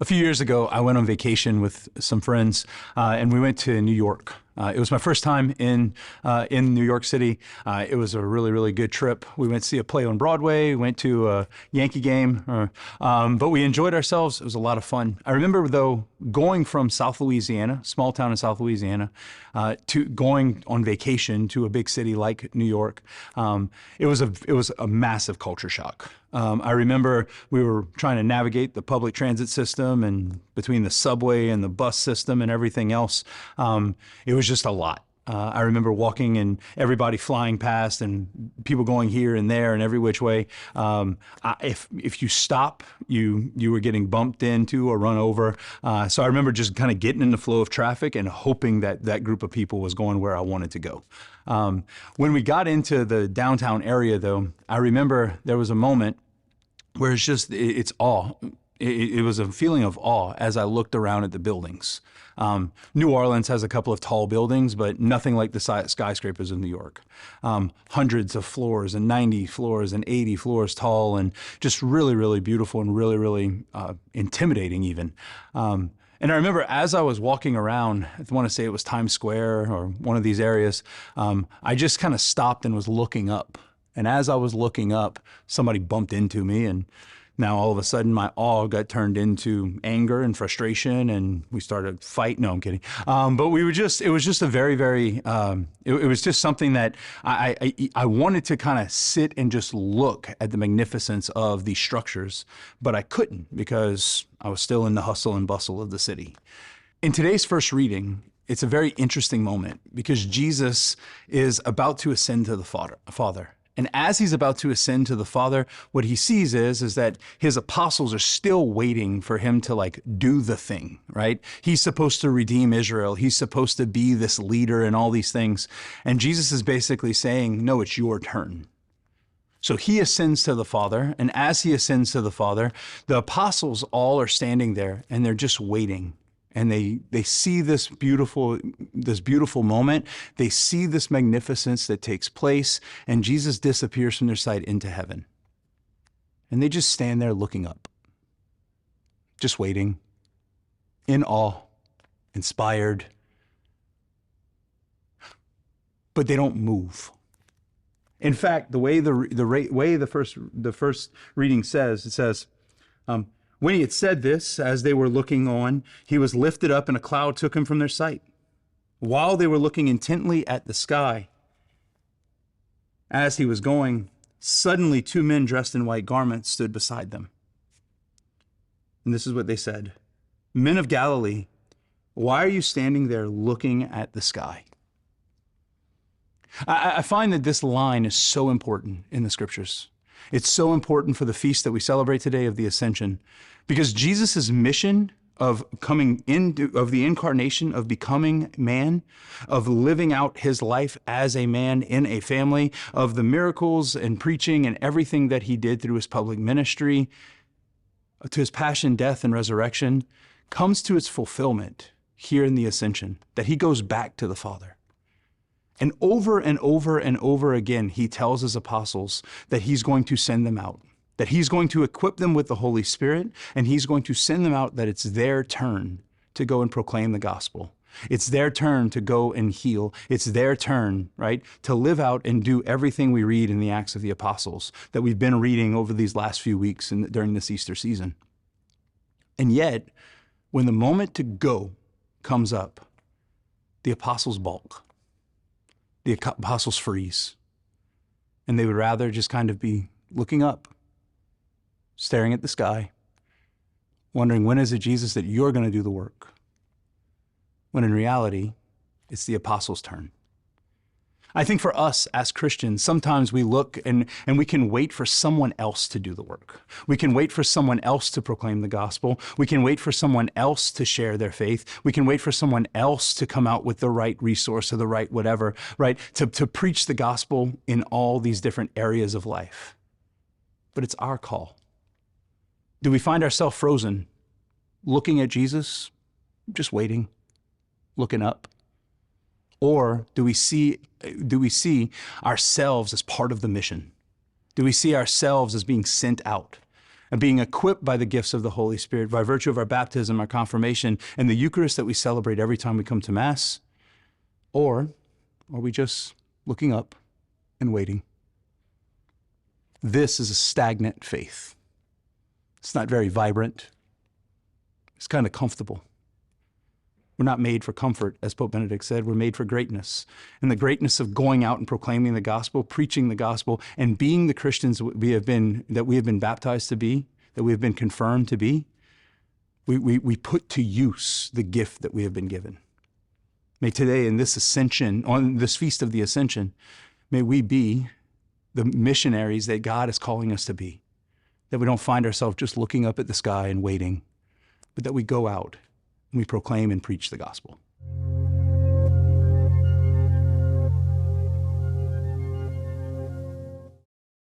A few years ago, I went on vacation with some friends, and we went to New York. It was my first time in New York City. It was a really, really good trip. We went to see a play on Broadway, went to a Yankee game, but we enjoyed ourselves. It was a lot of fun. I remember, though, going from South Louisiana, small town in South Louisiana, to going on vacation to a big city like New York. It was a massive culture shock. I remember we were trying to navigate the public transit system and between the subway and the bus system and everything else. It was just a lot. I remember walking and everybody flying past and people going here and there and every which way. If you stop, you were getting bumped into or run over. So I remember just kind of getting in the flow of traffic and hoping that that group of people was going where I wanted to go. When we got into the downtown area, though, I remember there was a moment where it's awe. It was a feeling of awe as I looked around at the buildings. New Orleans has a couple of tall buildings, but nothing like the skyscrapers of New York. Hundreds of floors and 90 floors and 80 floors tall, and just really, really beautiful and really, really intimidating even. And I remember as I was walking around, I want to say it was Times Square or one of these areas, I just kind of stopped and was looking up. And as I was looking up, somebody bumped into me, and now all of a sudden my awe got turned into anger and frustration, and we started fighting. No, I'm kidding. But it was just a very, very, it was just something that I wanted to kind of sit and just look at the magnificence of these structures, but I couldn't because I was still in the hustle and bustle of the city. In today's first reading, it's a very interesting moment because Jesus is about to ascend to the Father. And as he's about to ascend to the Father, what he sees is that his apostles are still waiting for him to do the thing, right? He's supposed to redeem Israel. He's supposed to be this leader and all these things. And Jesus is basically saying, no, it's your turn. So he ascends to the Father. And as he ascends to the Father, the apostles all are standing there and they're just waiting. And they see this beautiful moment. They see this magnificence that takes place, and Jesus disappears from their sight into heaven. And they just stand there looking up, just waiting, in awe, inspired. But they don't move. In fact, the way the first reading says, it says, when he had said this, as they were looking on, he was lifted up and a cloud took him from their sight. While they were looking intently at the sky, as he was going, suddenly two men dressed in white garments stood beside them. And this is what they said, "Men of Galilee, why are you standing there looking at the sky?" I find that this line is so important in the scriptures. It's so important for the feast that we celebrate today of the Ascension, because Jesus' mission of the incarnation, of becoming man, of living out his life as a man in a family, of the miracles and preaching and everything that he did through his public ministry, to his passion, death, and resurrection, comes to its fulfillment here in the Ascension, that he goes back to the Father. And over and over again, he tells his apostles that he's going to send them out, that he's going to equip them with the Holy Spirit, and he's going to send them out, that it's their turn to go and proclaim the gospel. It's their turn to go and heal. It's their turn, right, to live out and do everything we read in the Acts of the Apostles that we've been reading over these last few weeks during this Easter season. And yet, when the moment to go comes up, the apostles balk. The apostles freeze, and they would rather just kind of be looking up, staring at the sky, wondering, when is it, Jesus, that you're going to do the work? When in reality, it's the apostles' turn. I think for us as Christians, sometimes we look and we can wait for someone else to do the work. We can wait for someone else to proclaim the gospel. We can wait for someone else to share their faith. We can wait for someone else to come out with the right resource or the right whatever, right? To preach the gospel in all these different areas of life. But it's our call. Do we find ourselves frozen, looking at Jesus, just waiting, looking up? Or do we see ourselves as part of the mission? Do we see ourselves as being sent out? and being equipped by the gifts of the Holy Spirit by virtue of our baptism, our confirmation, and the Eucharist that we celebrate every time we come to Mass? Or are we just looking up and waiting? This is a stagnant faith. It's not very vibrant. It's kind of comfortable. We're not made for comfort, as Pope Benedict said. We're made for greatness. And the greatness of going out and proclaiming the gospel, preaching the gospel, and being the Christians that we have been baptized to be, that we have been confirmed to be, we put to use the gift that we have been given. May today, in this Ascension, on this Feast of the Ascension, may we be the missionaries that God is calling us to be, that we don't find ourselves just looking up at the sky and waiting, but that we go out and we proclaim and preach the gospel.